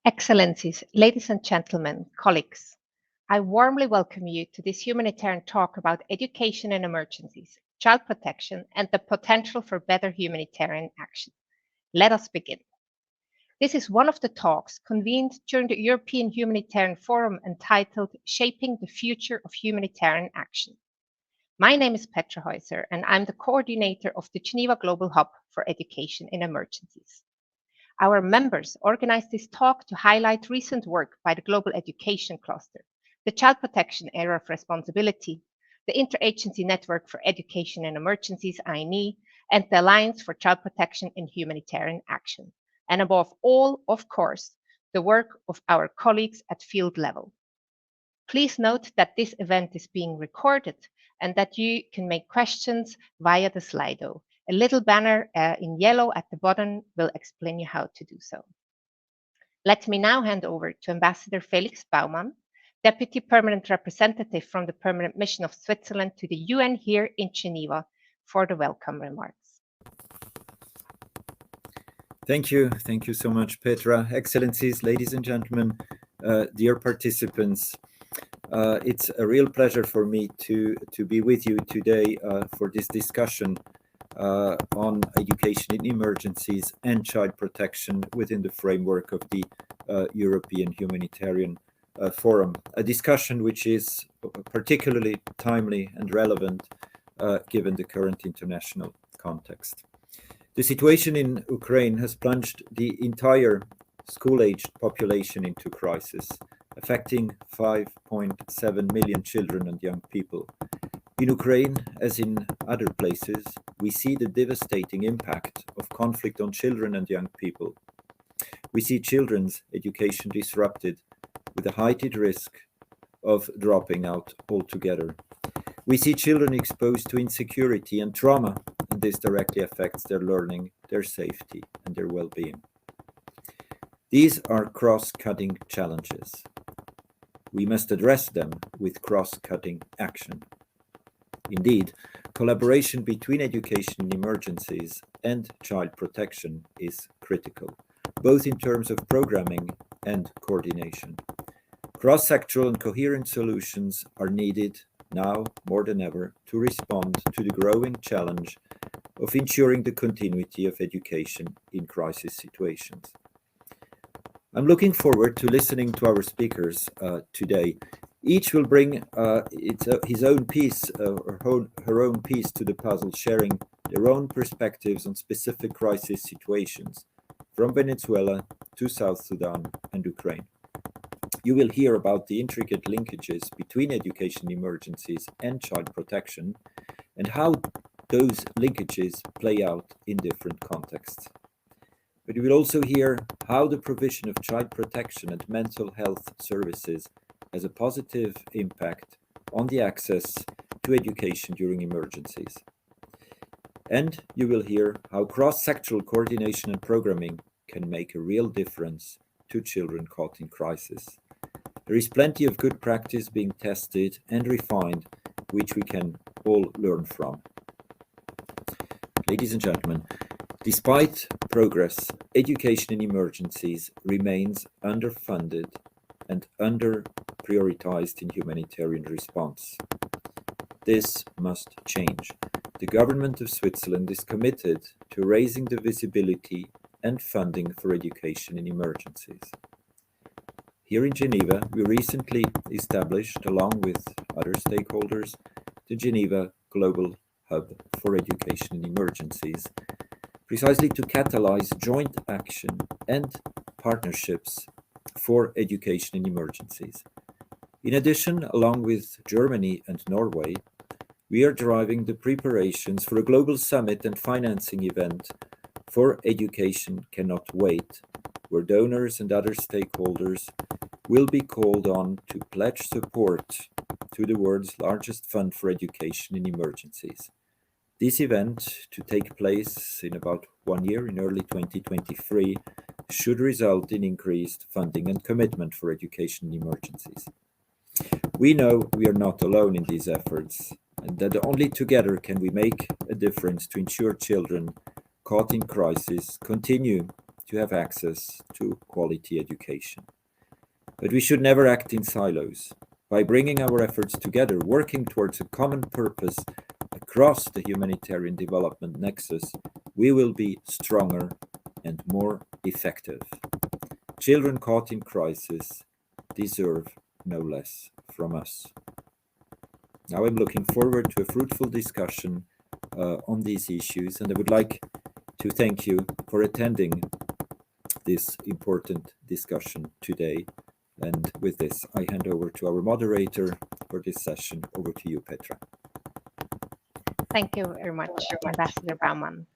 Excellencies, ladies and gentlemen, colleagues, I warmly welcome you to this humanitarian talk about education in emergencies, child protection, and the potential for better humanitarian action. Let us begin. This is one of the talks convened during the European Humanitarian Forum entitled Shaping the Future of Humanitarian Action. My name is Petra Heuser, and I'm the coordinator of the Geneva Global Hub for Education in Emergencies. Our members organized this talk to highlight recent work by the Global Education Cluster, the Child Protection Area of Responsibility, the Interagency Network for Education in Emergencies, INE, and the Alliance for Child Protection in Humanitarian Action. And above all, of course, the work of our colleagues at field level. Please note that this event is being recorded and that you can make questions via the Slido. A little banner in yellow at the bottom will explain you how to do so. Let me now hand over to Ambassador Felix Baumann, Deputy Permanent Representative from the Permanent Mission of Switzerland to the UN here in Geneva, for the welcome remarks. Thank you. Thank you so much, Petra. Excellencies, ladies and gentlemen, dear participants, it's a real pleasure for me to be with you today for this discussion on education in emergencies and child protection within the framework of the European Humanitarian Forum, a discussion which is particularly timely and relevant given the current international context. The situation in Ukraine has plunged the entire school-aged population into crisis, affecting 5.7 million children and young people. In Ukraine, as in other places, we see the devastating impact of conflict on children and young people. We see children's education disrupted with a heightened risk of dropping out altogether. We see children exposed to insecurity and trauma, and this directly affects their learning, their safety, and their well-being. These are cross-cutting challenges. We must address them with cross-cutting action. Indeed, collaboration between education in emergencies and child protection is critical, both in terms of programming and coordination. Cross-sectoral and coherent solutions are needed now more than ever to respond to the growing challenge of ensuring the continuity of education in crisis situations. I'm looking forward to listening to our speakers today. Each will bring his own piece or her own piece to the puzzle, sharing their own perspectives on specific crisis situations, from Venezuela to South Sudan and Ukraine. You will hear about the intricate linkages between education emergencies and child protection and how those linkages play out in different contexts. But you will also hear how the provision of child protection and mental health services has a positive impact on the access to education during emergencies. And you will hear how cross-sectoral coordination and programming can make a real difference to children caught in crisis. There is plenty of good practice being tested and refined, which we can all learn from. Ladies and gentlemen, despite progress, education in emergencies remains underfunded and under-prioritized in humanitarian response. This must change. The government of Switzerland is committed to raising the visibility and funding for education in emergencies. Here in Geneva, we recently established, along with other stakeholders, the Geneva Global Hub for Education in Emergencies, precisely to catalyze joint action and partnerships for education in emergencies. In addition, along with Germany and Norway, we are driving the preparations for a global summit and financing event for Education Cannot Wait, where donors and other stakeholders will be called on to pledge support to the world's largest fund for education in emergencies. This event, to take place in about 1 year, in early 2023, should result in increased funding and commitment for education in emergencies. We know we are not alone in these efforts, and that only together can we make a difference to ensure children caught in crisis continue to have access to quality education. But we should never act in silos. By bringing our efforts together, working towards a common purpose across the humanitarian development nexus, we will be stronger and more effective. Children caught in crisis deserve no less from us. Now I'm looking forward to a fruitful discussion on these issues, and I would like to thank you for attending this important discussion today. And with this, I hand over to our moderator for this session. Over to you, Petra. Thank you very much, Ambassador Baumann.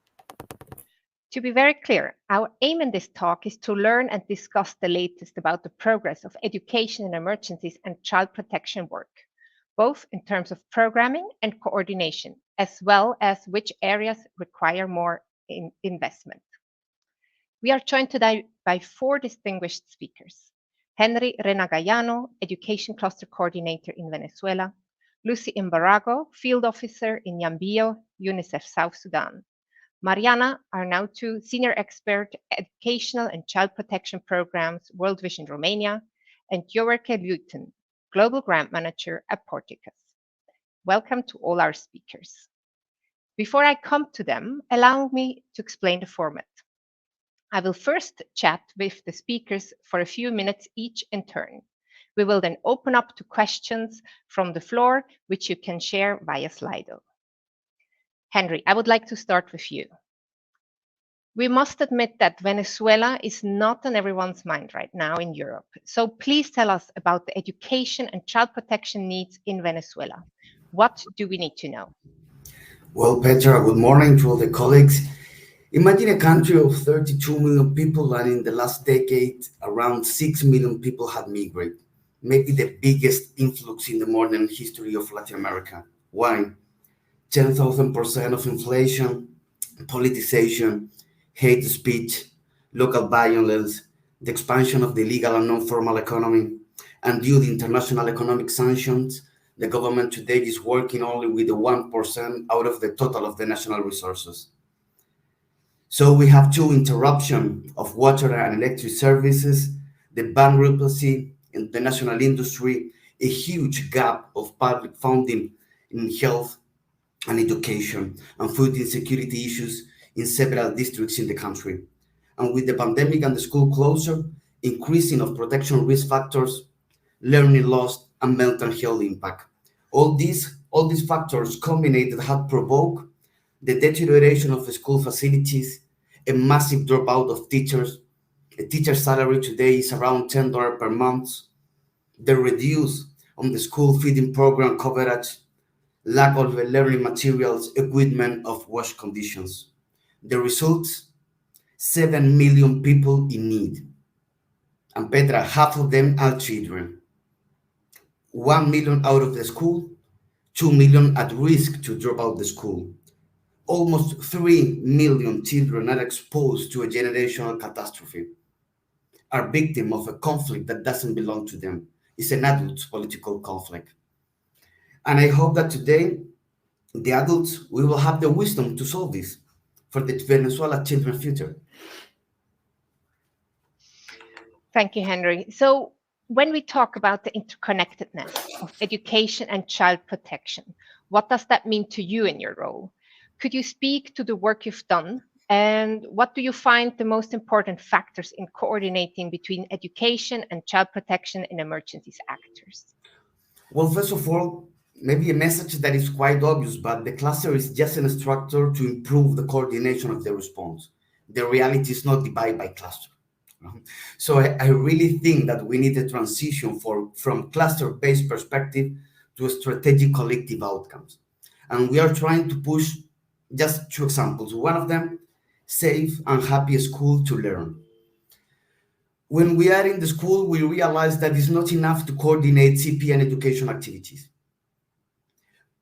To be very clear, our aim in this talk is to learn and discuss the latest about the progress of education in emergencies and child protection work, both in terms of programming and coordination, as well as which areas require more investment. We are joined today by 4 distinguished speakers: Henry Renagayano, Education Cluster Coordinator in Venezuela; Lucy Imbarago, Field Officer in Yambio, UNICEF South Sudan; Mariana Arnautu, Senior Expert, Educational and Child Protection Programs, World Vision Romania; and Jowerke Luton, Global Grant Manager at Porticus. Welcome to all our speakers. Before I come to them, allow me to explain the format. I will first chat with the speakers for a few minutes each in turn. We will then open up to questions from the floor, which you can share via Slido. Henry, I would like to start with you. We must admit that Venezuela is not on everyone's mind right now in Europe. So please tell us about the education and child protection needs in Venezuela. What do we need to know? Well, Petra, good morning to all the colleagues. Imagine a country of 32 million people, and in the last decade, around 6 million people have migrated, maybe the biggest influx in the modern history of Latin America. Why? 10,000% of inflation, politicization, hate speech, local violence, the expansion of the legal and non-formal economy, and due to international economic sanctions, the government today is working only with the 1% out of the total of the national resources. So we have 2 interruption of water and electric services, the bankruptcy in the national industry, a huge gap of public funding in health and education, and food insecurity issues in several districts in the country. And with the pandemic and the school closure, increasing of protection risk factors, learning loss, and mental health impact. All these factors combined have provoked the deterioration of the school facilities, a massive dropout of teachers. A teacher's salary today is around $10 per month. The reduce on the school feeding program coverage, lack of learning materials, equipment of wash conditions. The results, 7 million people in need. And Petra, half of them are children. 1 million out of the school, 2 million at risk to drop out the school. Almost 3 million children are exposed to a generational catastrophe, are victims of a conflict that doesn't belong to them. It's an adult political conflict. And I hope that today, the adults, we will have the wisdom to solve this for the Venezuela children's future. Thank you, Henry. So when we talk about the interconnectedness of education and child protection, what does that mean to you in your role? Could you speak to the work you've done? And what do you find the most important factors in coordinating between education and child protection in emergencies actors? Well, first of all, maybe a message that is quite obvious, but the cluster is just an structure to improve the coordination of the response. The reality is not divided by cluster. So I really think that we need a transition from cluster-based perspective to strategic collective outcomes. And we are trying to push just 2 examples. One of them, safe and happy school to learn. When we are in the school, we realize that it's not enough to coordinate CP and education activities.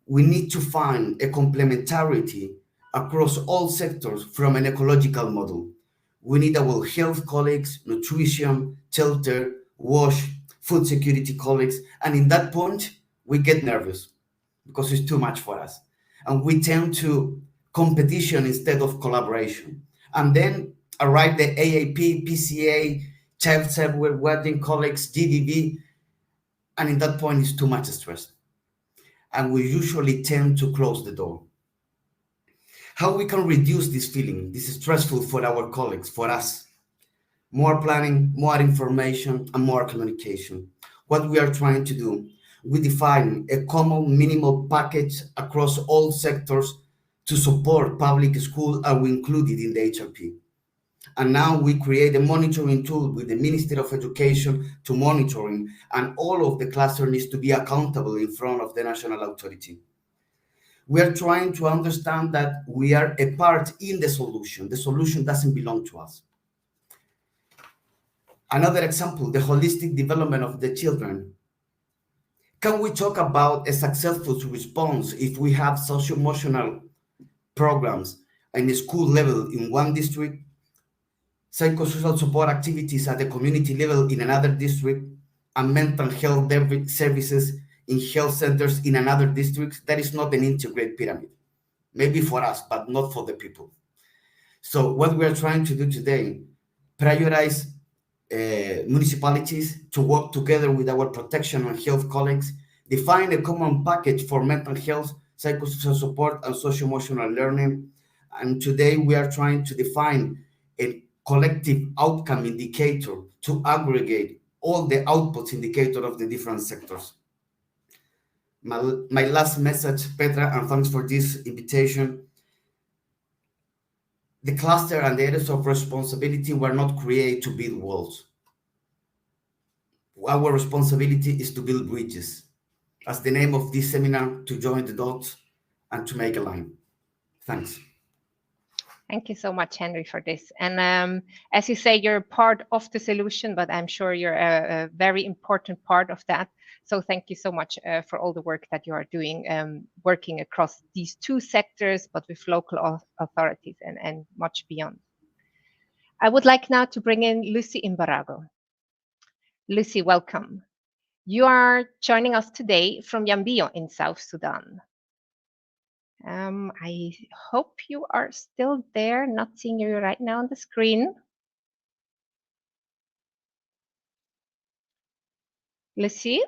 We need to find a complementarity across all sectors from an ecological model. We need our health colleagues, nutrition, shelter, wash, food security colleagues. And in that point, we get nervous because it's too much for us. And we tend to competition instead of collaboration. And then arrive the AAP, PCA, child self-care wedding colleagues, GDV, and in that point it's too much stress. And we usually tend to close the door. How we can reduce this feeling? This is stressful for our colleagues, for us. More planning, more information, and more communication. What we are trying to do, we define a common minimal package across all sectors to support public school, and we include it in the HRP. And now we create a monitoring tool with the Ministry of Education to monitoring, and all of the cluster needs to be accountable in front of the national authority. We are trying to understand that we are a part in the solution. The solution doesn't belong to us. Another example, the holistic development of the children. Can we talk about a successful response if we have socio-emotional programs in the school level in one district, psychosocial support activities at the community level in another district, and mental health services in health centers in another district? That is not an integrated pyramid. Maybe for us, but not for the people. So what we are trying to do today, prioritize municipalities to work together with our protection and health colleagues, define a common package for mental health, psychosocial support, and socio-emotional learning. And today we are trying to define a collective outcome indicator to aggregate all the outputs indicator of the different sectors. My last message, Petra, and thanks for this invitation. The cluster and the areas of responsibility were not created to build walls. Our responsibility is to build bridges. That's the name of this seminar, to join the dots and to make a line. Thanks. Thank you so much, Henry, for this. And as you say, you're part of the solution, but I'm sure you're a very important part of that. So thank you so much for all the work that you are doing, working across these two sectors, but with local authorities and much beyond. I would like now to bring in Lucy Imbarago. Lucy, welcome. You are joining us today from Yambio in South Sudan. I hope you are still there, not seeing you right now on the screen. Lucy?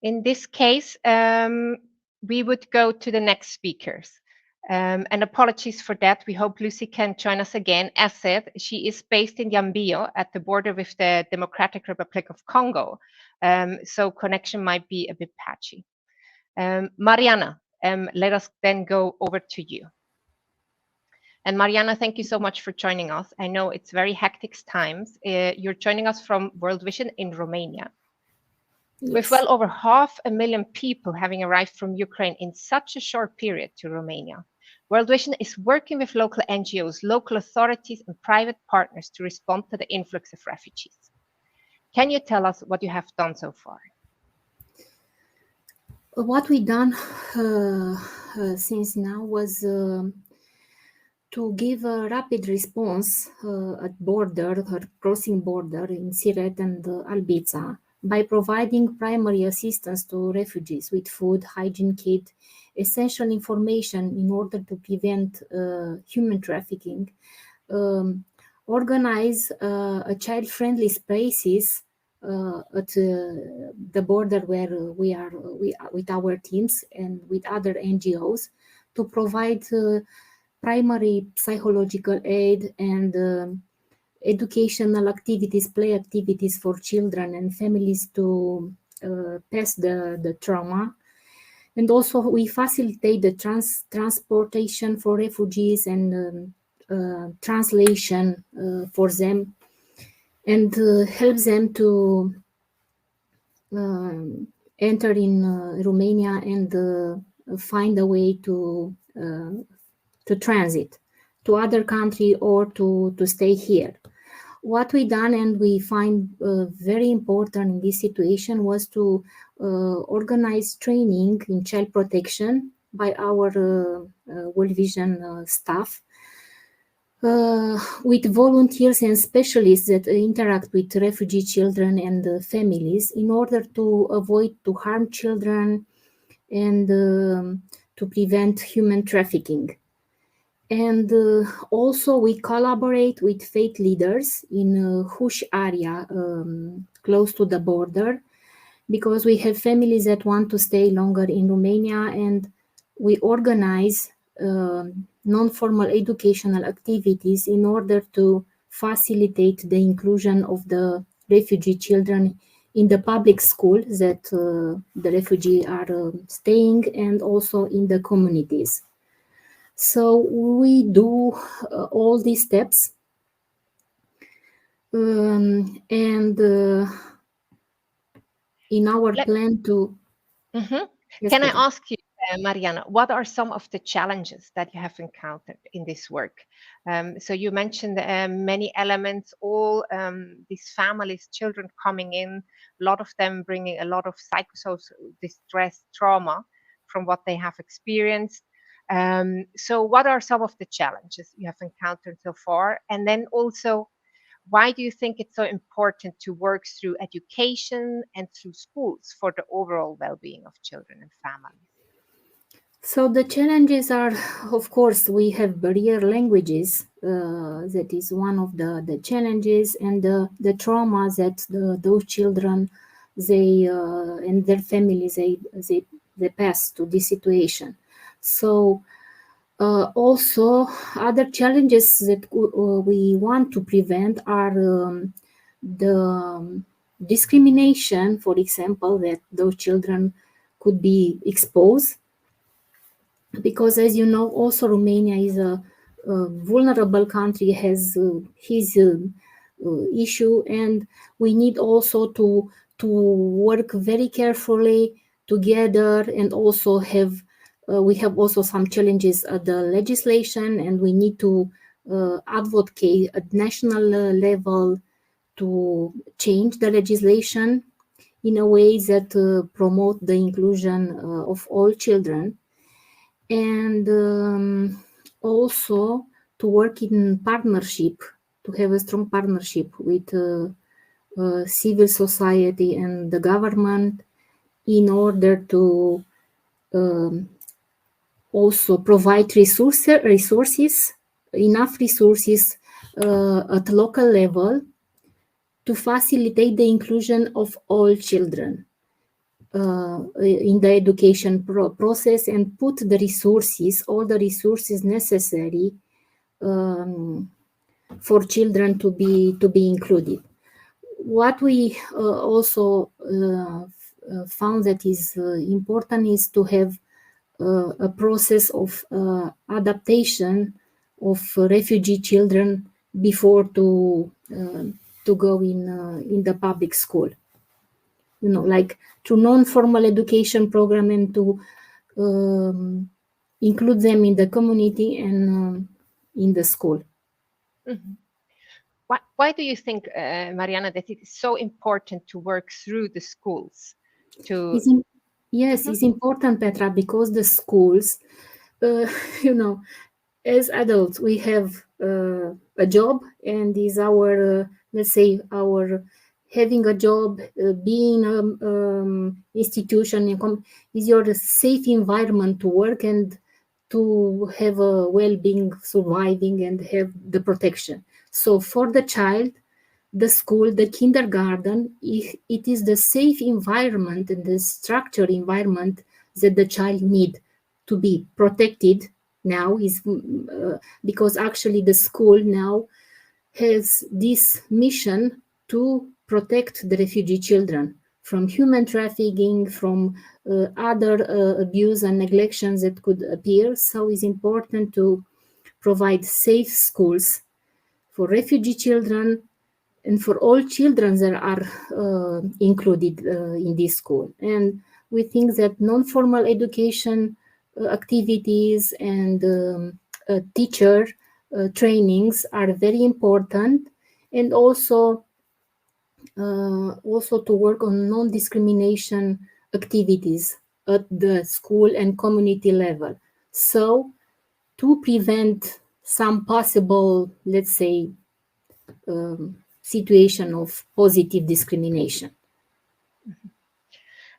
In this case, we would go to the next speakers. And apologies for that. We hope Lucy can join us again. As said, she is based in Yambio at the border with the Democratic Republic of Congo. So connection might be a bit patchy. Mariana, let us then go over to you. And Mariana, thank you so much for joining us. I know it's very hectic times. You're joining us from World Vision in Romania. Yes. With well over 500,000 people having arrived from Ukraine in such a short period to Romania, World Vision is working with local NGOs, local authorities, and private partners to respond to the influx of refugees. Can you tell us what you have done so far? What we done since now was to give a rapid response at border, crossing border in Siret and Albița, by providing primary assistance to refugees with food, hygiene kit, essential information in order to prevent human trafficking, organize a child-friendly spaces at the border where we are with our teams and with other NGOs to provide primary psychological aid and educational activities, play activities for children and families to pass the trauma. And also we facilitate the transportation for refugees and translation for them, and help them to enter in Romania and find a way to transit to other country or to stay here. What we done and we find very important in this situation was to organize training in child protection by our World Vision staff, with volunteers and specialists that interact with refugee children and families in order to avoid to harm children and to prevent human trafficking. And also we collaborate with faith leaders in Hush area, close to the border, because we have families that want to stay longer in Romania, and we organize non-formal educational activities in order to facilitate the inclusion of the refugee children in the public school that the refugees are staying, and also in the communities. So we do all these steps, and in our plan to... Yes, Can I Petra. ask you, Mariana, what are some of the challenges that you have encountered in this work? So you mentioned many elements, all these families, children coming in, a lot of them bringing a lot of psychosocial distress, trauma from what they have experienced. So what are some of the challenges you have encountered so far? And then also, why do you think it's so important to work through education and through schools for the overall well-being of children and families? So the challenges are, of course, we have barrier languages. That is one of the challenges, and the trauma that those children, they and their families, they pass to this situation. So also other challenges that we want to prevent are the discrimination, for example, that those children could be exposed, because, as you know, also Romania is a vulnerable country, has his issue, and we need also to work very carefully together, and also have we have also some challenges at the legislation, and we need to advocate at national level to change the legislation in a way that promote the inclusion of all children, and also to work in partnership, to have a strong partnership with civil society and the government, in order to also provide resources, enough resources at local level to facilitate the inclusion of all children in the education process, and put the resources, all the resources necessary for children to be included. What we also found that is important is to have a process of adaptation of refugee children before to go in the public school. You know, like through non-formal education program, and to include them in the community and in the school. Mm-hmm. Why do you think, Mariana, that it is so important to work through the schools? Yes, it's important, Petra, because the schools, you know, as adults, we have a job, and is our, let's say, our having a job, being institution, is your safe environment to work and to have a well-being, surviving, and have the protection. So for the child, the school, the kindergarten, it is the safe environment and the structured environment that the child need to be protected now, is because actually the school now has this mission to protect the refugee children from human trafficking, from other abuse and neglections that could appear. So it's important to provide safe schools for refugee children and for all children that are included in this school. And we think that non-formal education activities and teacher trainings are very important, and also to work on non-discrimination activities at the school and community level, so to prevent some possible, let's say, situation of positive discrimination.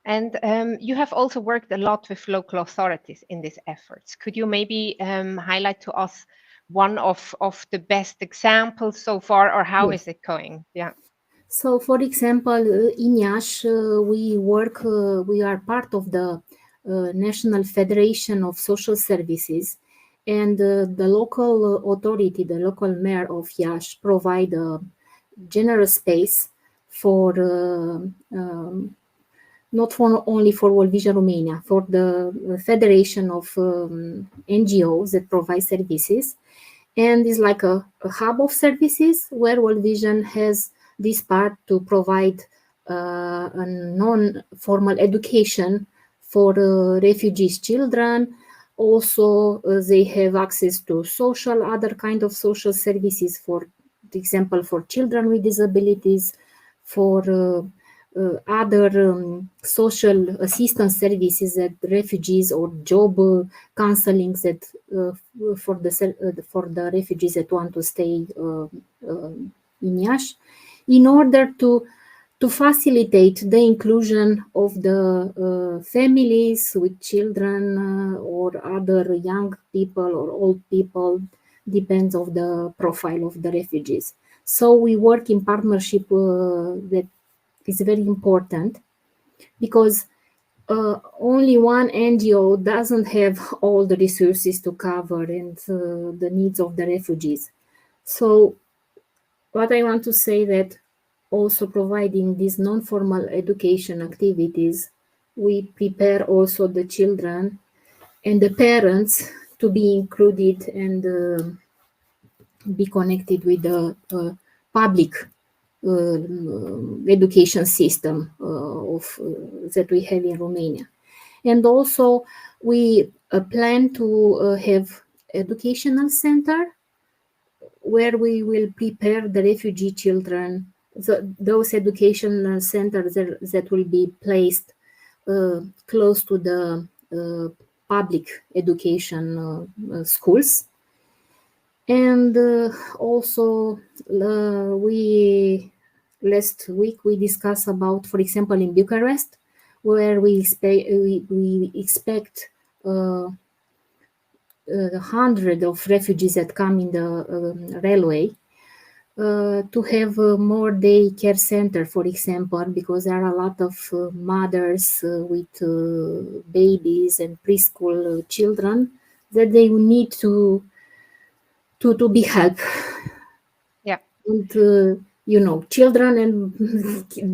And you have also worked a lot with local authorities in these efforts. Could you maybe highlight to us one of the best examples so far, or how Yes. is it going? Yeah. So, for example, in Iași, we are part of the National Federation of Social Services, and the local authority, the local mayor of Iași, provide a generous space for not for only for World Vision Romania, for the Federation of NGOs that provide services, and is like a hub of services where World Vision has this part to provide a non-formal education for refugees children. Also, they have access to social, other kind of social services, for example, for children with disabilities, for other social assistance services that refugees, or job counseling that for the refugees that want to stay in Iași, in order to facilitate the inclusion of the families with children or other young people or old people, depends of the profile of the refugees. So we work in partnership that is very important, because only one NGO doesn't have all the resources to cover and the needs of the refugees. So what I want to say, that also providing these non-formal education activities, we prepare also the children and the parents to be included and be connected with the public education system that we have in Romania. And also we plan to have educational center where we will prepare the refugee children. Those educational centers that will be placed close to the public education schools. And also we last week we discussed about, for example, in Bucharest, where we expect hundred of refugees that come in the railway, to have more daycare center, for example, because there are a lot of mothers with babies and preschool children that they will need to be helped. Yeah. And children and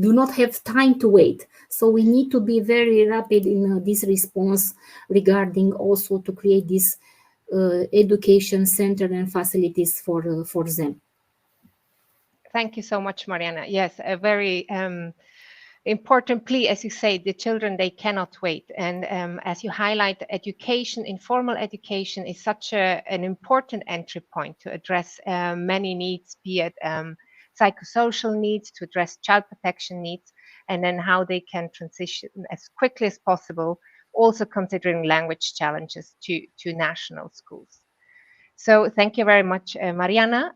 do not have time to wait. So we need to be very rapid in this response, regarding also to create this education center and facilities for them. Thank you so much, Mariana. Yes, a very important plea, as you say, the children, they cannot wait. And as you highlight, education, informal education is such an important entry point to address many needs, be it psychosocial needs, to address child protection needs, and then how they can transition as quickly as possible, also considering language challenges to national schools. So thank you very much, Mariana.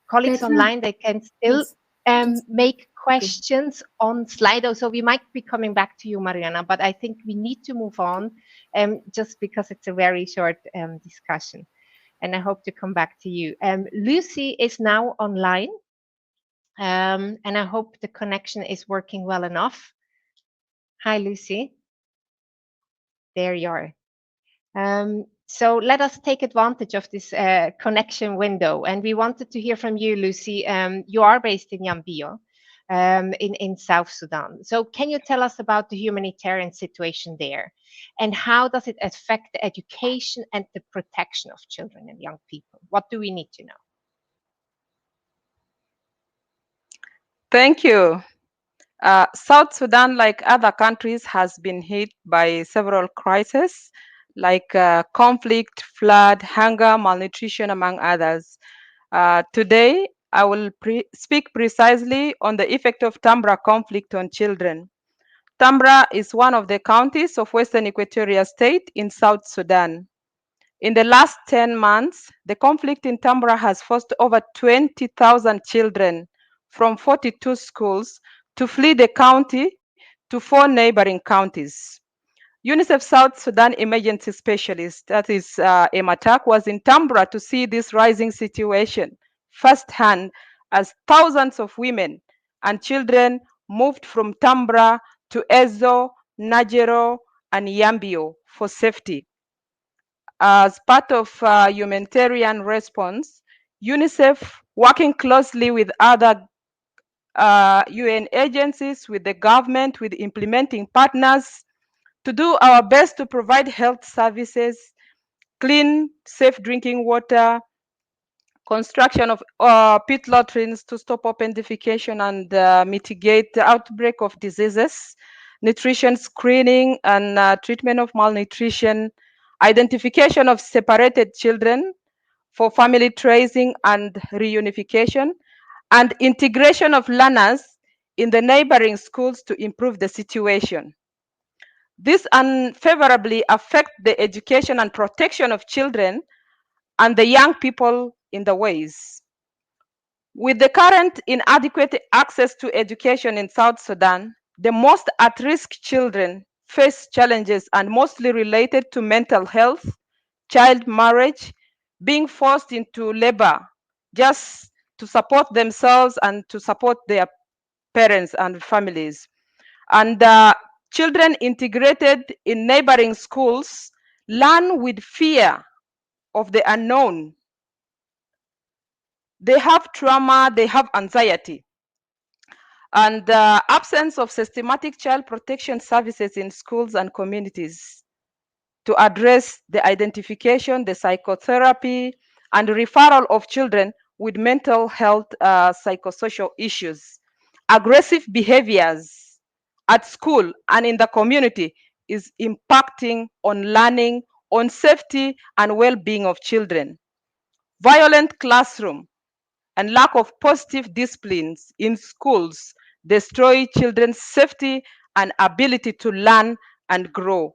Colleagues Petra? online, they can still Yes. Just make okay. questions on Slido. So we might be coming back to you, Mariana, but I think we need to move on just because it's a very short discussion. And I hope to come back to you. Lucy is now online, and I hope the connection is working well enough. Hi, Lucy. There you are. So let us take advantage of this connection window. And we wanted to hear from you, Lucy. You are based in Yambio, in South Sudan. So can you tell us about the humanitarian situation there? And how does it affect the education and the protection of children and young people? What do we need to know? Thank you. South Sudan, like other countries, has been hit by several crises like conflict, flood, hunger, malnutrition, among others. Today, I will speak precisely on the effect of Tambra conflict on children. Tambra is one of the counties of Western Equatoria State in South Sudan. In the last 10 months, the conflict in Tambra has forced over 20,000 children from 42 schools to flee the county to 4 neighboring counties. UNICEF South Sudan emergency specialist, that is EMATAC, was in Tambra to see this rising situation firsthand as thousands of women and children moved from Tambra to Ezo, Najero, and Yambio for safety. As part of humanitarian response, UNICEF, working closely with other UN agencies, with the government, with implementing partners, to do our best to provide health services, clean, safe drinking water, construction of pit latrines to stop open defecation and mitigate the outbreak of diseases, nutrition screening and treatment of malnutrition, identification of separated children for family tracing and reunification, and integration of learners in the neighboring schools to improve the situation. This unfavorably affect the education and protection of children and the young people in the ways. With the current inadequate access to education in South Sudan, the most at-risk children face challenges and mostly related to mental health, child marriage, being forced into labor just to support themselves and to support their parents and families. And children integrated in neighboring schools learn with fear of the unknown. They have trauma, they have anxiety. And the absence of systematic child protection services in schools and communities to address the identification, the psychotherapy, and referral of children with mental health psychosocial issues. Aggressive behaviors at school and in the community is impacting on learning, on safety and well-being of children. Violent classroom and lack of positive disciplines in schools destroy children's safety and ability to learn and grow.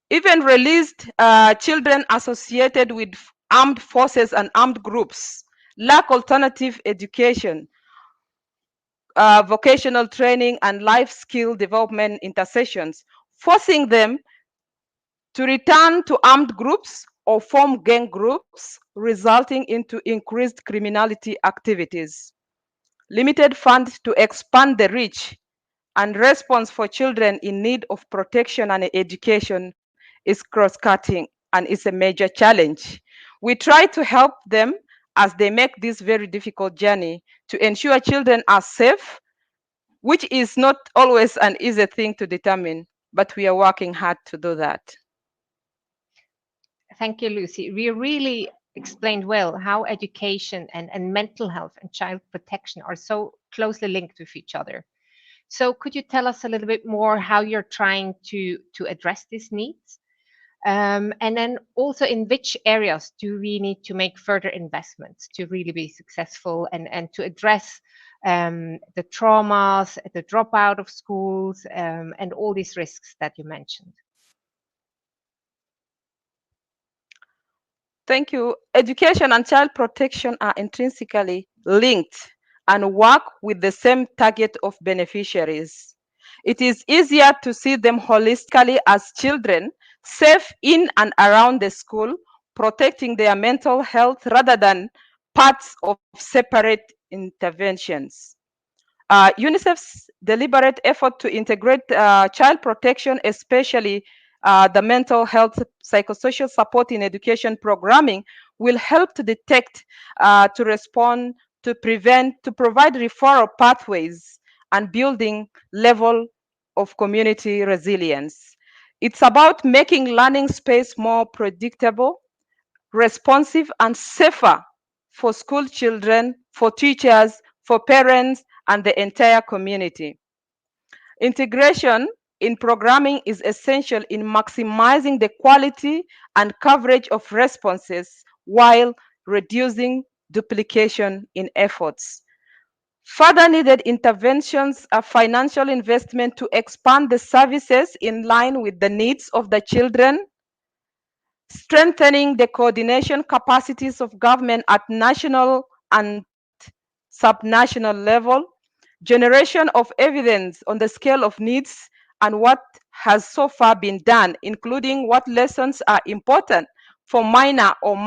Even released children associated with armed forces and armed groups lack alternative education, vocational training, and life skill development intercessions, forcing them to return to armed groups or form gang groups, resulting into increased criminality activities. Limited funds to expand the reach and response for children in need of protection and education is cross-cutting and is a major challenge. We try to help them as they make this very difficult journey to ensure children are safe, which is not always an easy thing to determine, but we are working hard to do that. Thank you, Lucy. We really explained well how education and mental health and child protection are so closely linked with each other. So could you tell us a little bit more how you're trying to address these needs? And then also in which areas do we need to make further investments to really be successful and to address the traumas, the dropout of schools, and all these risks that you mentioned? Thank you. Education and child protection are intrinsically linked and work with the same target of beneficiaries. It is easier to see them holistically as children safe in and around the school, protecting their mental health rather than parts of separate interventions. UNICEF's deliberate effort to integrate child protection, especially the mental health psychosocial support in education programming, will help to detect, to respond, to prevent, to provide referral pathways and building level of community resilience. It's about making learning space more predictable, responsive, and safer for school children, for teachers, for parents, and the entire community. Integration in programming is essential in maximizing the quality and coverage of responses while reducing duplication in efforts. Further needed interventions are financial investment to expand the services in line with the needs of the children, strengthening the coordination capacities of government at national and subnational level, generation of evidence on the scale of needs, and what has so far been done, including what lessons are important for minor or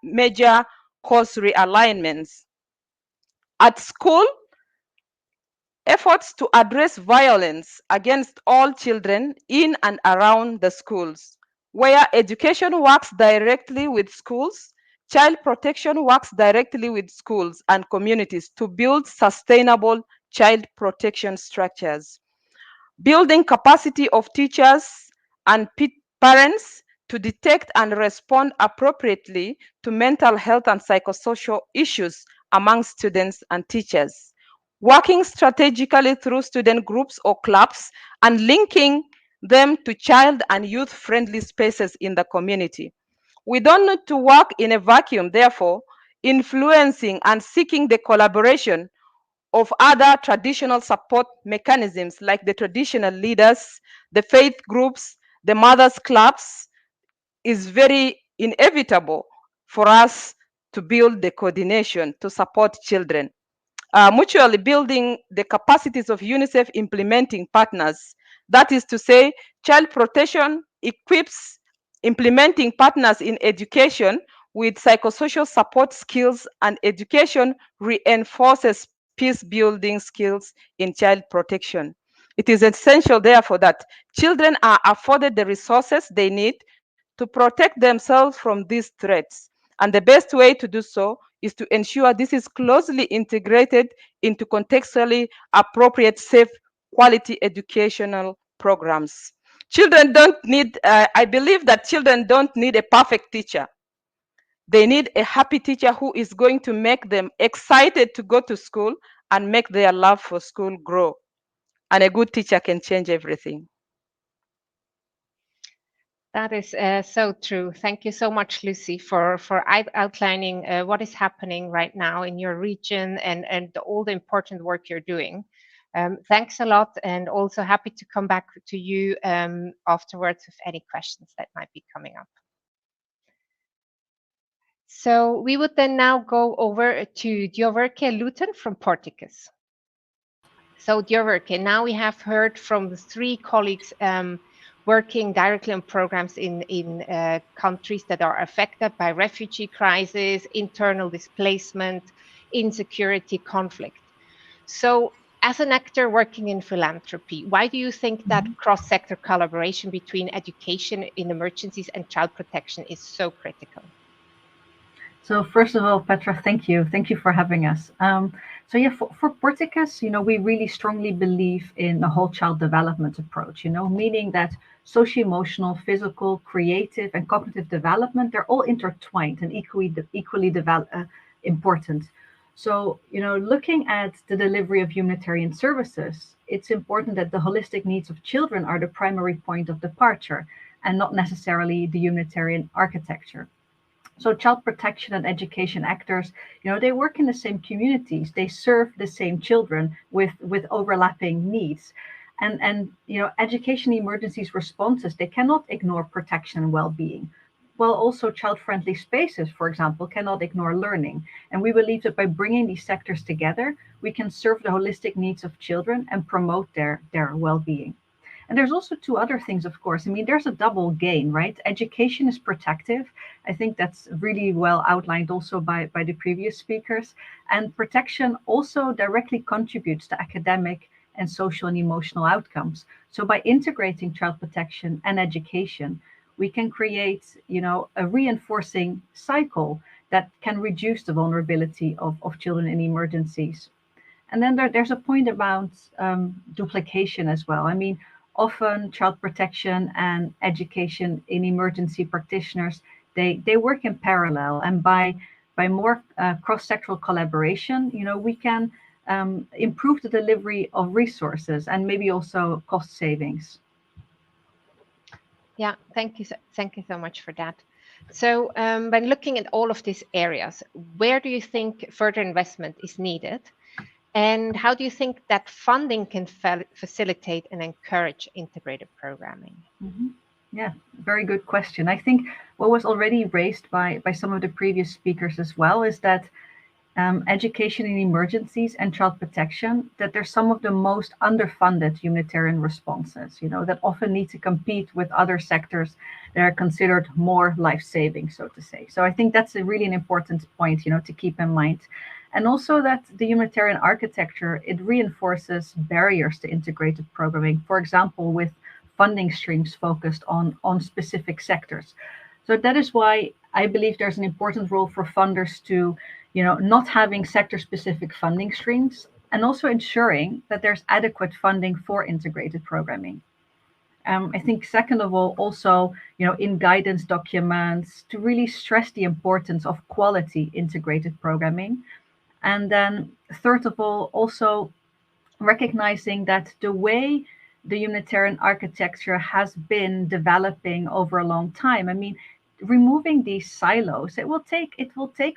major course realignments. At school, efforts to address violence against all children in and around the schools, where education works directly with schools, child protection works directly with schools and communities to build sustainable child protection structures. Building capacity of teachers and parents to detect and respond appropriately to mental health and psychosocial issues among students and teachers. Working strategically through student groups or clubs and linking them to child and youth-friendly spaces in the community. We don't need to work in a vacuum, therefore, influencing and seeking the collaboration of other traditional support mechanisms like the traditional leaders, the faith groups, the mothers clubs is very inevitable for us to build the coordination to support children. Mutually building the capacities of UNICEF implementing partners. That is to say, child protection equips implementing partners in education with psychosocial support skills, and education reinforces peace building skills in child protection. It is essential, therefore, that children are afforded the resources they need to protect themselves from these threats. And the best way to do so is to ensure this is closely integrated into contextually appropriate, safe, quality educational programs. Children don't need, I believe that children don't need a perfect teacher. They need a happy teacher who is going to make them excited to go to school and make their love for school grow. And a good teacher can change everything. That is so true. Thank you so much, Lucy, for outlining what is happening right now in your region and all the important work you're doing. Thanks a lot, and also happy to come back to you afterwards with any questions that might be coming up. So we would then now go over to Dioverke Luton from Porticus. So Dioverke, now we have heard from the three colleagues working directly on programs in countries that are affected by refugee crisis, internal displacement, insecurity, conflict. So as an actor working in philanthropy, why do you think that cross-sector collaboration between education in emergencies and child protection is so critical? So first of all, Petra, thank you. Thank you for having us. So yeah, for Porticus, we really strongly believe in a whole child development approach, meaning that socio-emotional, physical, creative, and cognitive development, they're all intertwined and equally important. So, looking at the delivery of humanitarian services, it's important that the holistic needs of children are the primary point of departure and not necessarily the humanitarian architecture. So child protection and education actors, they work in the same communities. They serve the same children with overlapping needs. And education emergencies responses, they cannot ignore protection and well-being. While also child-friendly spaces, for example, cannot ignore learning. And we believe that by bringing these sectors together, we can serve the holistic needs of children and promote their well-being. And there's also two other things, of course. I mean, there's a double gain, right? Education is protective. I think that's really well outlined also by the previous speakers. And protection also directly contributes to academic and social and emotional outcomes. So by integrating child protection and education, we can create, a reinforcing cycle that can reduce the vulnerability of children in emergencies. And then there's a point about duplication as well. I mean, often child protection and education in emergency practitioners, they work in parallel, and by more cross-sectoral collaboration, we can improve the delivery of resources and maybe also cost savings. Yeah, thank you so much for that. So when looking at all of these areas, where do you think further investment is needed? And how do you think that funding can facilitate and encourage integrated programming? Yeah, very good question. I think what was already raised by some of the previous speakers as well is that education in emergencies and child protection, that they're some of the most underfunded humanitarian responses, that often need to compete with other sectors that are considered more life-saving, so to say. So I think that's really an important point, to keep in mind. And also that the humanitarian architecture, it reinforces barriers to integrated programming, for example, with funding streams focused on specific sectors. So that is why I believe there's an important role for funders to, not having sector-specific funding streams, and also ensuring that there's adequate funding for integrated programming. I think second of all, also, in guidance documents, to really stress the importance of quality integrated programming. And then third of all, also recognizing that the way the humanitarian architecture has been developing over a long time, I mean, removing these silos, it will take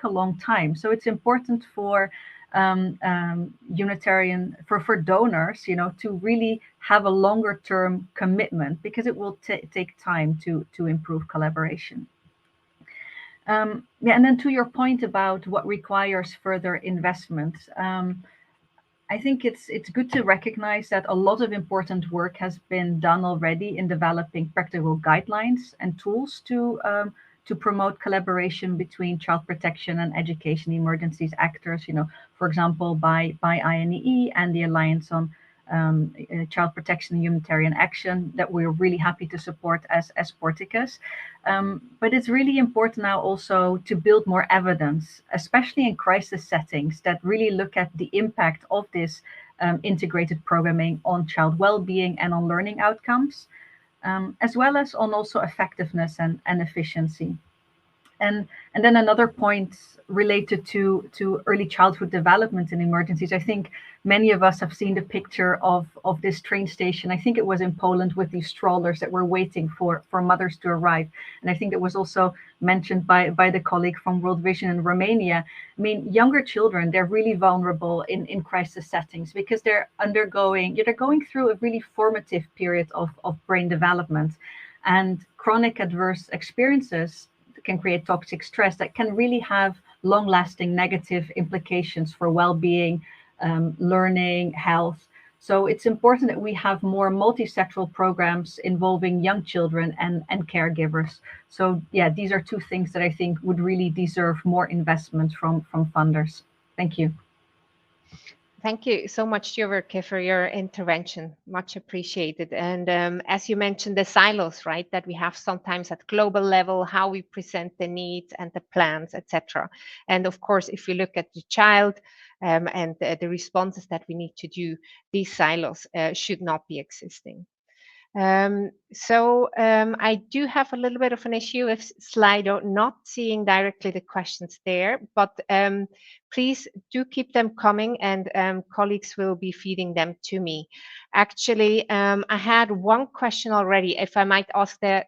a long time. So it's important for humanitarian for donors, to really have a longer term commitment, because it will take time to improve collaboration. Yeah, and then to your point about what requires further investment, I think it's good to recognize that a lot of important work has been done already in developing practical guidelines and tools to promote collaboration between child protection and education emergencies actors. For example, by INEE and the Alliance on Child Protection and Humanitarian Action, that we're really happy to support as Porticus. But it's really important now also to build more evidence, especially in crisis settings, that really look at the impact of this integrated programming on child well-being and on learning outcomes, as well as on also effectiveness and efficiency. And then another point related to early childhood development in emergencies. I think many of us have seen the picture of this train station. I think it was in Poland, with these strollers that were waiting for mothers to arrive. And I think it was also mentioned by the colleague from World Vision in Romania. I mean, younger children, they're really vulnerable in crisis settings, because they're going through a really formative period of brain development, and chronic adverse experiences can create toxic stress that can really have long-lasting negative implications for well-being, learning, health. So it's important that we have more multi-sectoral programs involving young children and caregivers. So yeah, these are two things that I think would really deserve more investment from funders. Thank you. Thank you so much, Joverke, for your intervention. Much appreciated. And as you mentioned, the silos, right, that we have sometimes at global level, how we present the needs and the plans, etc. And of course, if we look at the child and the responses that we need to do, these silos should not be existing. I do have a little bit of an issue with Slido not seeing directly the questions there, but please do keep them coming, and colleagues will be feeding them to me. Actually, I had one question already. If I might ask that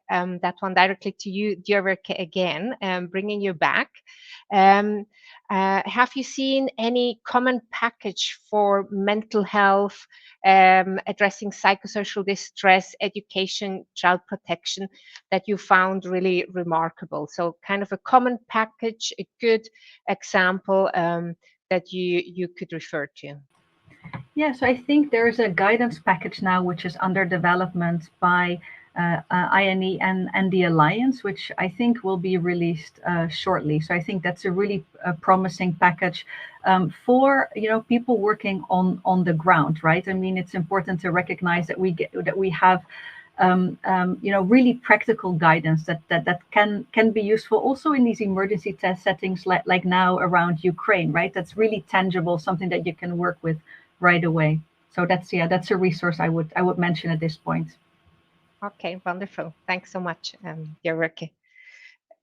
one directly to you, Djurverke, again, bringing you back. Have you seen any common package for mental health, addressing psychosocial distress, education, child protection, that you found really remarkable? So kind of a common package, a good example that you could refer to. Yeah, so I think there's a guidance package now which is under development by INE and the Alliance, which I think will be released shortly. So I think that's a really promising package for people working on the ground, right? I mean, it's important to recognize that we have really practical guidance that can be useful also in these emergency test settings like now around Ukraine, right? That's really tangible, something that you can work with right away. So that's a resource I would mention at this point. Okay, wonderful. Thanks so much, Djurverke.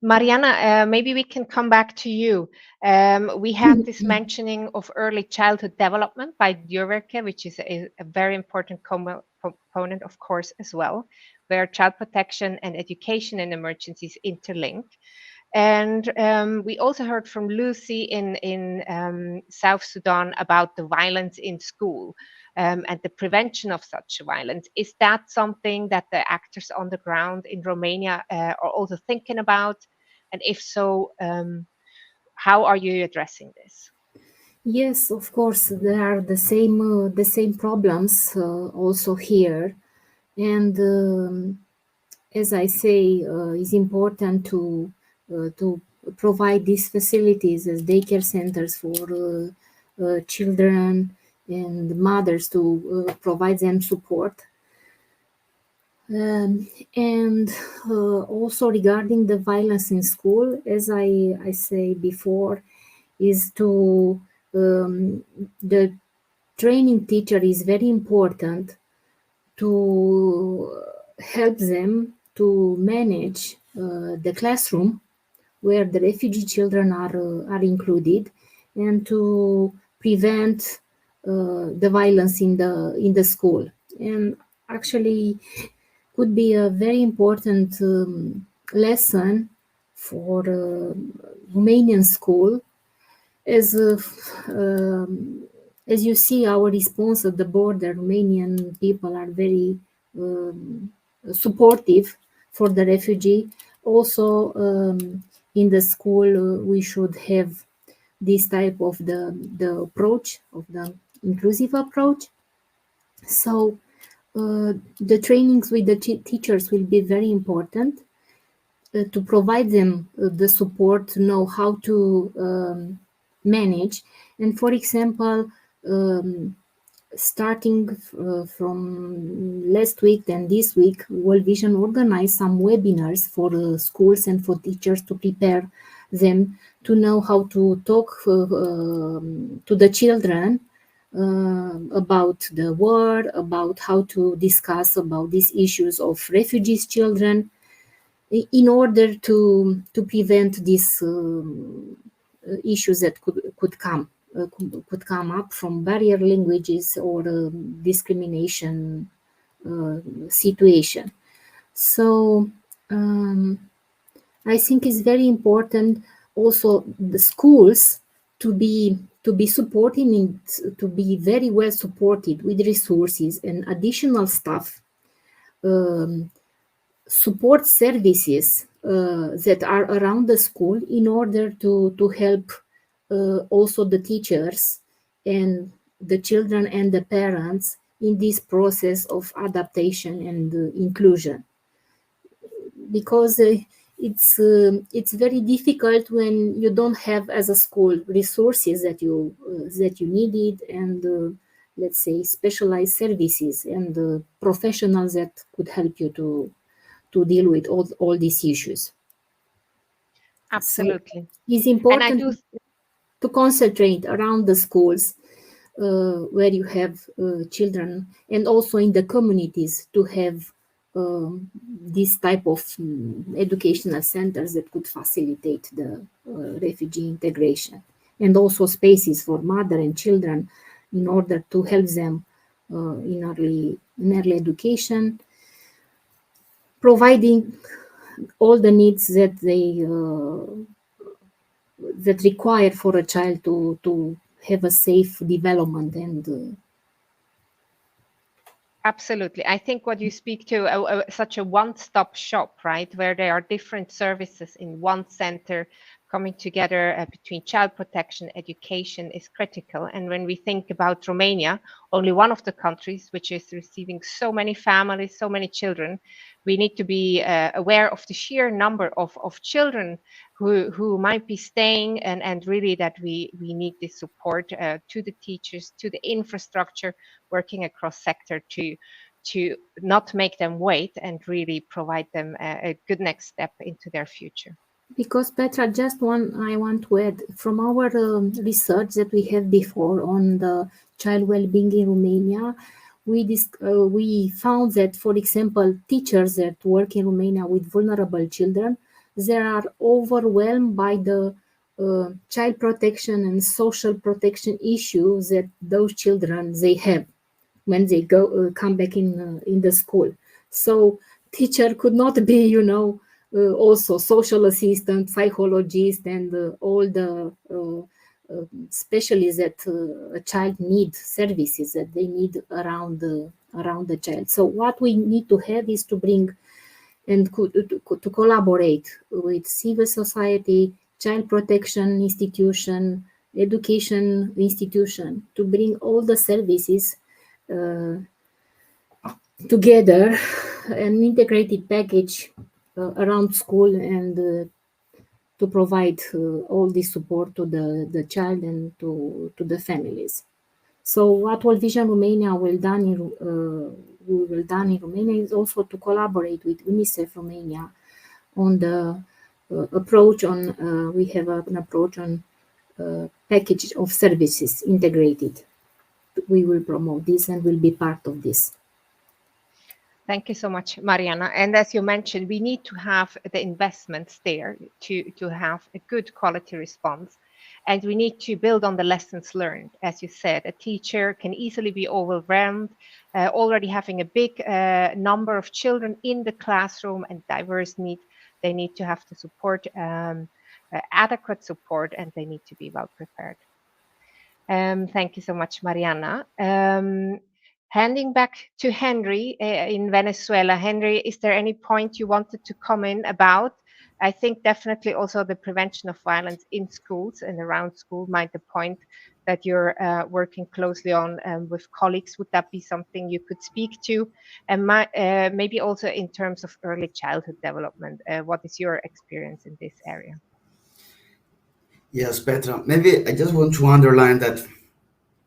Mariana, maybe we can come back to you. We had this mentioning of early childhood development by Djurverke, which is a very important component, of course, as well, where child protection and education in emergencies interlink. And we also heard from Lucy in South Sudan about the violence in school and the prevention of such violence. Is that something that the actors on the ground in Romania are also thinking about? And if so, how are you addressing this? Yes, of course, there are the same problems also here, and as I say, it's important to provide these facilities as daycare centers for children and mothers to provide them support. And also regarding the violence in school, as I say before, is to the training teacher is very important to help them to manage the classroom where the refugee children are included, and to prevent the violence in the school. And actually could be a very important lesson for Romanian school, as as you see our response at the border. Romanian people are very supportive for the refugee. Also, in the school, we should have this type of the approach of the inclusive approach. So the trainings with the teachers will be very important to provide them the support to know how to manage. And for example, starting from last week and this week, World Vision organized some webinars for schools and for teachers to prepare them to know how to talk to the children about the war, about how to discuss about these issues of refugees children, in order to prevent these issues that could come up from barrier languages or discrimination situation. So I think it's very important also the schools to be supporting it, to be very well supported with resources and additional staff, support services that are around the school, in order to help also the teachers and the children and the parents in this process of adaptation and inclusion. Because it's very difficult when you don't have as a school resources that you needed, and let's say specialized services and professionals that could help you to deal with all these issues. Absolutely. So it's And I important do to concentrate around the schools where you have children, and also in the communities to have this type of educational centers that could facilitate the refugee integration, and also spaces for mother and children in order to help them in early education, providing all the needs that they that require for a child to have a safe development. And Absolutely. I think what you speak to, such a one-stop shop, right, where there are different services in one center coming together between child protection, education is critical. And when we think about Romania, only one of the countries which is receiving so many families, so many children, we need to be aware of the sheer number of children who might be staying, and really that we need this support to the teachers, to the infrastructure, working across sector to not make them wait and really provide them a good next step into their future. because Petra, I want to add from our research that we had before on the child well-being in Romania, we found that, for example, teachers that work in Romania with vulnerable children, they are overwhelmed by the child protection and social protection issues that those children they have when they come back in the school. So teacher could not be, also social assistant, psychologist, and all the specialists that a child needs, services that they need around the child. So what we need to have is to bring and to collaborate with civil society, child protection institution, education institution to bring all the services together, an integrated package around school, and to provide all this support to the child and to the families. So what World Vision Romania will done in Romania is also to collaborate with UNICEF Romania on the approach on, we have an approach on package of services integrated. We will promote this and will be part of this. Thank you so much, Mariana. And as you mentioned, we need to have the investments there to have a good quality response. And we need to build on the lessons learned. As you said, a teacher can easily be overwhelmed, already having a big number of children in the classroom and diverse needs. They need to have the support, adequate support, and they need to be well prepared. Thank you so much, Mariana. Handing back to Henry in Venezuela. Henry, is there any point you wanted to comment about? I think definitely also the prevention of violence in schools and around school might the point that you're working closely on with colleagues. Would that be something you could speak to? And maybe also in terms of early childhood development, what is your experience in this area? Yes, Petra. Maybe I just want to underline that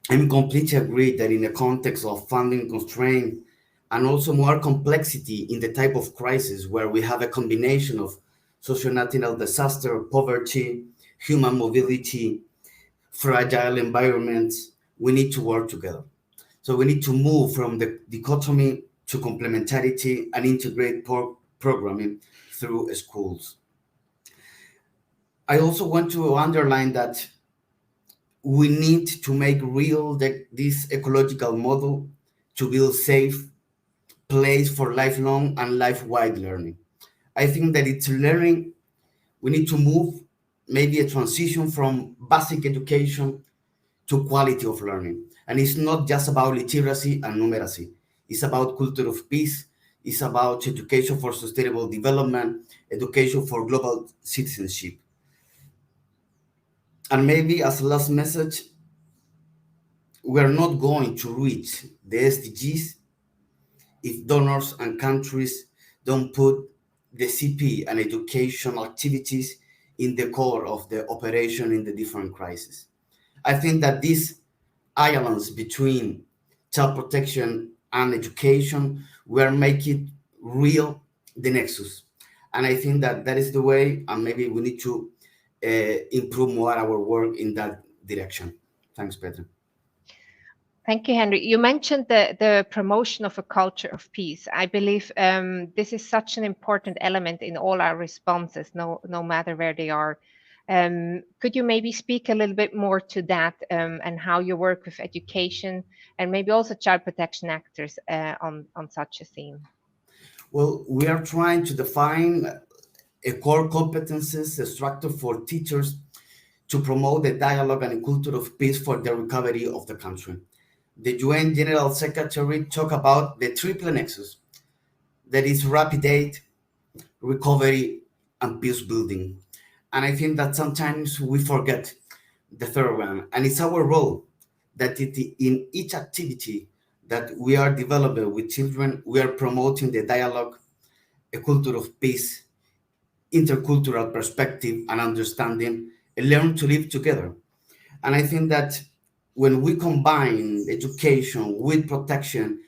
I'm completely agree that in the context of funding constraint and also more complexity in the type of crisis where we have a combination of socio-natural disaster, poverty, human mobility, fragile environments, we need to work together. So we need to move from the dichotomy to complementarity and integrate programming through schools. I also want to underline that we need to make real this ecological model to build safe place for lifelong and life-wide learning. I think that it's learning, we need to move maybe a transition from basic education to quality of learning. And it's not just about literacy and numeracy. It's about culture of peace. It's about education for sustainable development, education for global citizenship. And maybe as a last message, we're not going to reach the SDGs if donors and countries don't put the CP and educational activities in the core of the operation in the different crises. I think that this alliance between child protection and education will make it real the nexus. And I think that that is the way, and maybe we need to improve more our work in that direction. Thanks, Petra. Thank you, Henry. You mentioned the promotion of a culture of peace. I believe this is such an important element in all our responses, no matter where they are. Could you maybe speak a little bit more to that and how you work with education and maybe also child protection actors on such a theme? Well, we are trying to define a core competences, a structure for teachers to promote the dialogue and a culture of peace for the recovery of the country. The UN General Secretary talked about the triple nexus, that is rapid aid, recovery, and peace building. And I think that sometimes we forget the third one. And it's our role that in each activity that we are developing with children, we are promoting the dialogue, a culture of peace, intercultural perspective and understanding, and learn to live together. And I think that when we combine education with protection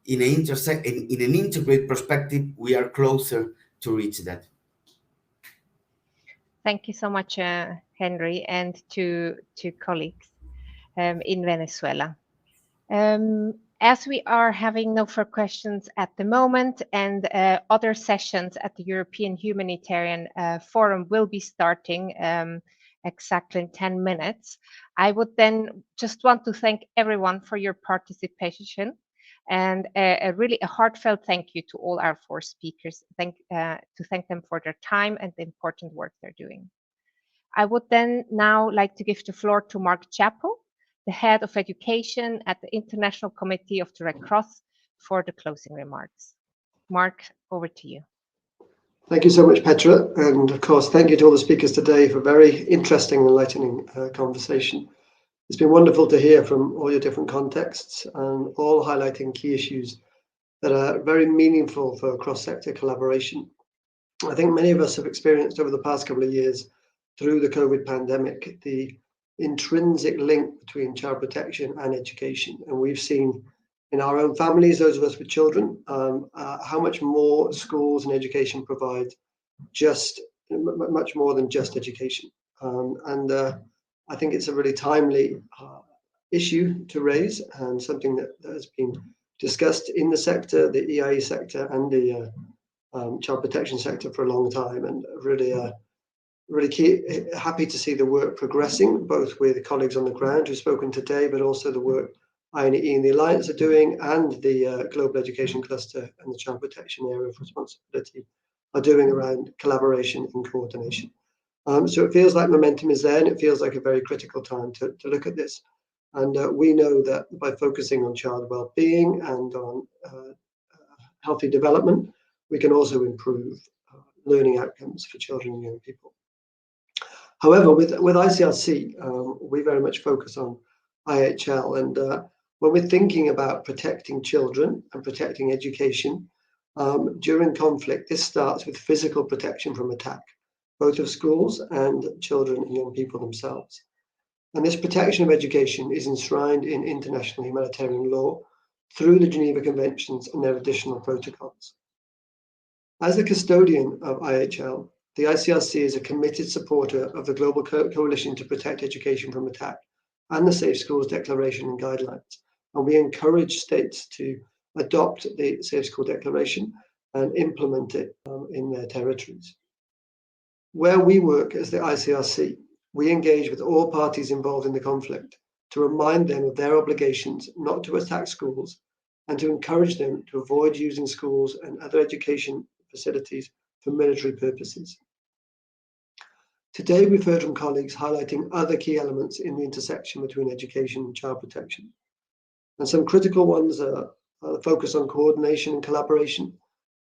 in an integrated perspective, we are closer to reach that. Thank you so much, Henry, and to colleagues in Venezuela. As we are having no further questions at the moment and other sessions at the European Humanitarian Forum will be starting exactly in 10 minutes, I would then just want to thank everyone for your participation and really a heartfelt thank you to all our 4 speakers. To thank them for their time and the important work they're doing. I would then now like to give the floor to Mark Chappell, the head of education at the International Committee of the Red Cross, for the closing remarks. Mark, over to you. Thank you so much, Petra. And of course, thank you to all the speakers today for a very interesting and enlightening conversation. It's been wonderful to hear from all your different contexts and all highlighting key issues that are very meaningful for cross-sector collaboration. I think many of us have experienced over the past couple of years through the COVID pandemic, the intrinsic link between child protection and education. And we've seen in our own families, those of us with children, how much more schools and education provide just much more than just education. I think it's a really timely issue to raise and something that has been discussed in the sector, the EIE sector and the child protection sector for a long time, and really happy to see the work progressing, both with colleagues on the ground who've spoken today, but also the work INE and the Alliance are doing, and the Global Education Cluster and the Child Protection Area of Responsibility are doing around collaboration and coordination. So it feels like momentum is there, and it feels like a very critical time to look at this. And we know that by focusing on child well-being and on healthy development, we can also improve learning outcomes for children and young people. However, with ICRC, we very much focus on IHL, and when we're thinking about protecting children and protecting education during conflict, this starts with physical protection from attack, both of schools and children and young people themselves. And this protection of education is enshrined in international humanitarian law through the Geneva Conventions and their additional protocols. As the custodian of IHL, the ICRC is a committed supporter of the Global Coalition to Protect Education from Attack and the Safe Schools Declaration and Guidelines. And we encourage states to adopt the Safe School Declaration and implement it in their territories. Where we work as the ICRC, we engage with all parties involved in the conflict to remind them of their obligations not to attack schools and to encourage them to avoid using schools and other education facilities for military purposes. Today, we've heard from colleagues highlighting other key elements in the intersection between education and child protection. And some critical ones are the focus on coordination and collaboration,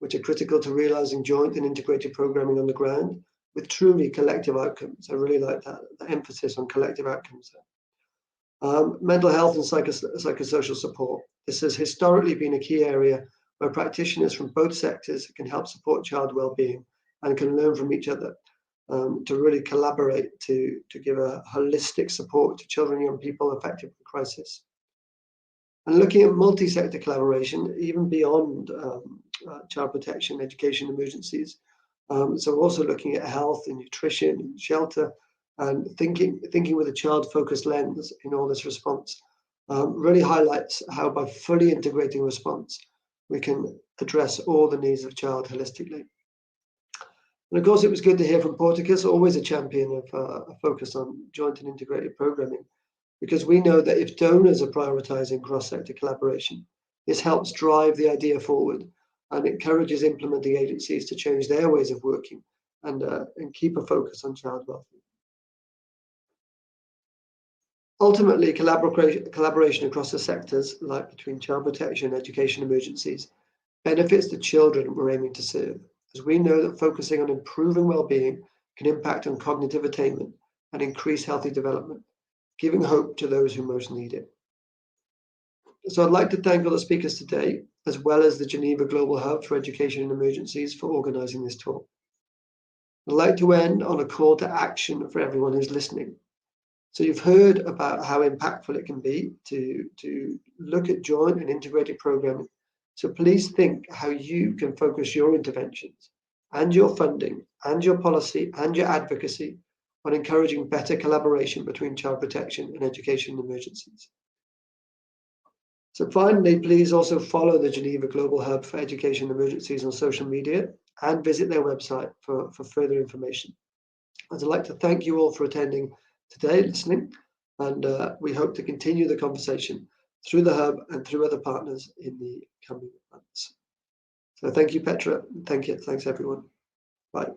which are critical to realizing joint and integrated programming on the ground with truly collective outcomes. I really like that emphasis on collective outcomes there. Mental health and psychosocial support. This has historically been a key area where practitioners from both sectors can help support child well-being and can learn from each other to really collaborate to give a holistic support to children and young people affected by crisis. And looking at multi-sector collaboration, even beyond child protection, education, emergencies. So also looking at health and nutrition and shelter, and thinking with a child-focused lens in all this response really highlights how by fully integrating response, we can address all the needs of child holistically. And of course, it was good to hear from Porticus, always a champion of a focus on joint and integrated programming, because we know that if donors are prioritizing cross-sector collaboration, this helps drive the idea forward and encourages implementing agencies to change their ways of working and keep a focus on child welfare. Ultimately, collaboration across the sectors, like between child protection, education, emergencies, benefits the children we're aiming to serve, as we know that focusing on improving well-being can impact on cognitive attainment and increase healthy development, giving hope to those who most need it. So I'd like to thank all the speakers today, as well as the Geneva Global Hub for Education and Emergencies for organizing this talk. I'd like to end on a call to action for everyone who's listening. So you've heard about how impactful it can be to look at joint and integrated programming. So please think how you can focus your interventions and your funding and your policy and your advocacy on encouraging better collaboration between child protection and education emergencies. So finally, please also follow the Geneva Global Hub for Education Emergencies on social media and visit their website for further information. I'd like to thank you all for attending today, listening, and we hope to continue the conversation through the Hub and through other partners in the coming months. So thank you, Petra. Thanks everyone. Bye.